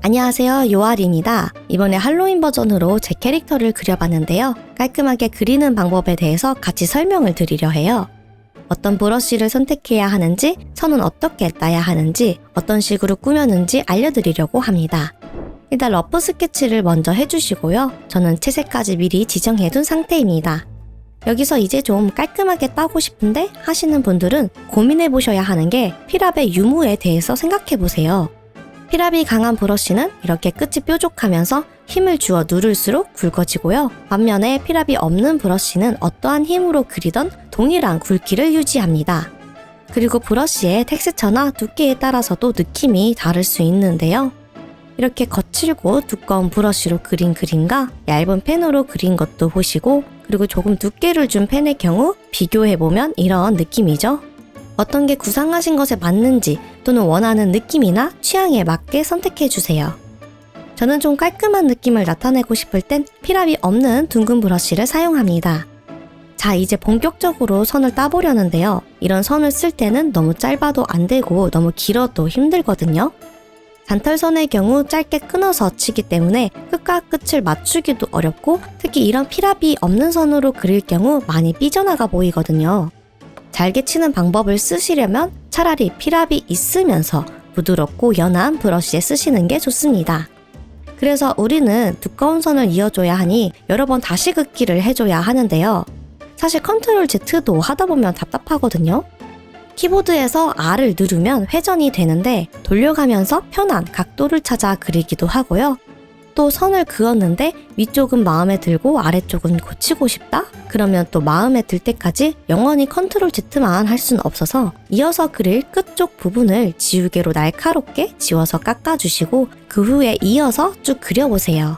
안녕하세요, 요아리입니다. 이번에 할로윈 버전으로 제 캐릭터를 그려봤는데요. 깔끔하게 그리는 방법에 대해서 같이 설명을 드리려 해요. 어떤 브러쉬를 선택해야 하는지, 선은 어떻게 따야 하는지, 어떤 식으로 꾸몄는지 알려드리려고 합니다. 일단 러프 스케치를 먼저 해주시고요. 저는 채색까지 미리 지정해둔 상태입니다. 여기서 이제 좀 깔끔하게 따고 싶은데 하시는 분들은 고민해보셔야 하는 게 필압의 유무에 대해서 생각해보세요. 필압이 강한 브러쉬는 이렇게 끝이 뾰족하면서 힘을 주어 누를수록 굵어지고요. 반면에 필압이 없는 브러쉬는 어떠한 힘으로 그리던 동일한 굵기를 유지합니다. 그리고 브러쉬의 텍스처나 두께에 따라서도 느낌이 다를 수 있는데요. 이렇게 거칠고 두꺼운 브러쉬로 그린 그림과 얇은 펜으로 그린 것도 보시고, 그리고 조금 두께를 준 펜의 경우 비교해보면 이런 느낌이죠. 어떤 게 구상하신 것에 맞는지 또는 원하는 느낌이나 취향에 맞게 선택해주세요. 저는 좀 깔끔한 느낌을 나타내고 싶을 땐 필압이 없는 둥근 브러쉬를 사용합니다. 자, 이제 본격적으로 선을 따보려는데요. 이런 선을 쓸 때는 너무 짧아도 안 되고 너무 길어도 힘들거든요. 잔털선의 경우 짧게 끊어서 치기 때문에 끝과 끝을 맞추기도 어렵고, 특히 이런 필압이 없는 선으로 그릴 경우 많이 삐져나가 보이거든요. 잘게 치는 방법을 쓰시려면 차라리 필압이 있으면서 부드럽고 연한 브러쉬에 쓰시는 게 좋습니다. 그래서 우리는 두꺼운 선을 이어줘야 하니 여러 번 다시 긋기를 해줘야 하는데요. 사실 컨트롤 Z도 하다 보면 답답하거든요. 키보드에서 R을 누르면 회전이 되는데 돌려가면서 편한 각도를 찾아 그리기도 하고요. 또 선을 그었는데 위쪽은 마음에 들고 아래쪽은 고치고 싶다? 그러면 또 마음에 들 때까지 영원히 컨트롤 Z만 할 수는 없어서 이어서 그릴 끝쪽 부분을 지우개로 날카롭게 지워서 깎아주시고 그 후에 이어서 쭉 그려보세요.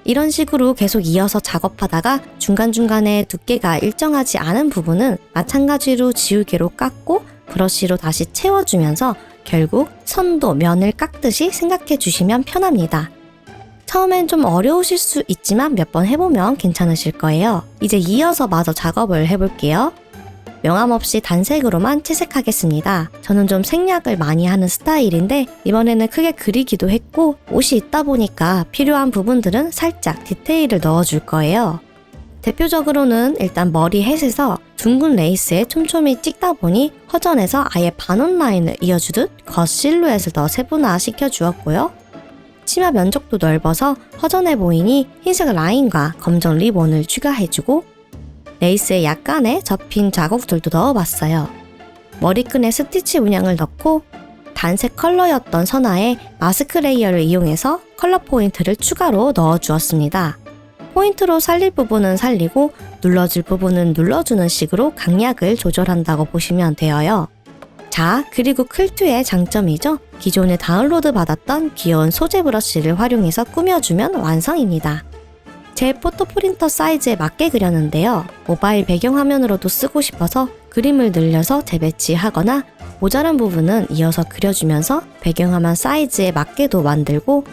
이런 식으로 계속 이어서 작업하다가 중간중간에 두께가 일정하지 않은 부분은 마찬가지로 지우개로 깎고 브러쉬로 다시 채워주면서 결국 선도 면을 깎듯이 생각해 주시면 편합니다. 처음엔 좀 어려우실 수 있지만 몇 번 해보면 괜찮으실 거예요. 이제 이어서 마저 작업을 해볼게요. 명암 없이 단색으로만 채색하겠습니다. 저는 좀 생략을 많이 하는 스타일인데 이번에는 크게 그리기도 했고, 옷이 있다 보니까 필요한 부분들은 살짝 디테일을 넣어줄 거예요. 대표적으로는 일단 머리 햇에서 둥근 레이스에 촘촘히 찍다 보니 허전해서 아예 반원 라인을 이어주듯 겉 실루엣을 더 세분화시켜 주었고요. 치마 면적도 넓어서 허전해 보이니 흰색 라인과 검정 리본을 추가해주고, 레이스에 약간의 접힌 자국들도 넣어봤어요. 머리끈에 스티치 문양을 넣고 단색 컬러였던 선화에 마스크 레이어를 이용해서 컬러 포인트를 추가로 넣어주었습니다. 포인트로 살릴 부분은 살리고 눌러줄 부분은 눌러주는 식으로 강약을 조절한다고 보시면 되어요. 자, 그리고 클투의 장점이죠. 기존에 다운로드 받았던 귀여운 소재 브러쉬를 활용해서 꾸며주면 완성입니다. 제 포토 프린터 사이즈에 맞게 그렸는데요. 모바일 배경화면으로도 쓰고 싶어서 그림을 늘려서 재배치하거나 모자란 부분은 이어서 그려주면서 배경화면 사이즈에 맞게도 만들고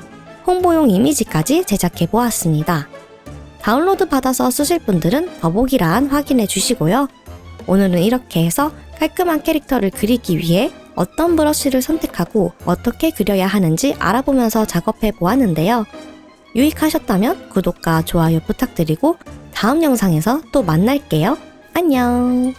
홍보용 이미지까지 제작해 보았습니다. 다운로드 받아서 쓰실 분들은 더보기란 확인해 주시고요. 오늘은 이렇게 해서 깔끔한 캐릭터를 그리기 위해 어떤 브러쉬를 선택하고 어떻게 그려야 하는지 알아보면서 작업해 보았는데요. 유익하셨다면 구독과 좋아요 부탁드리고 다음 영상에서 또 만날게요. 안녕!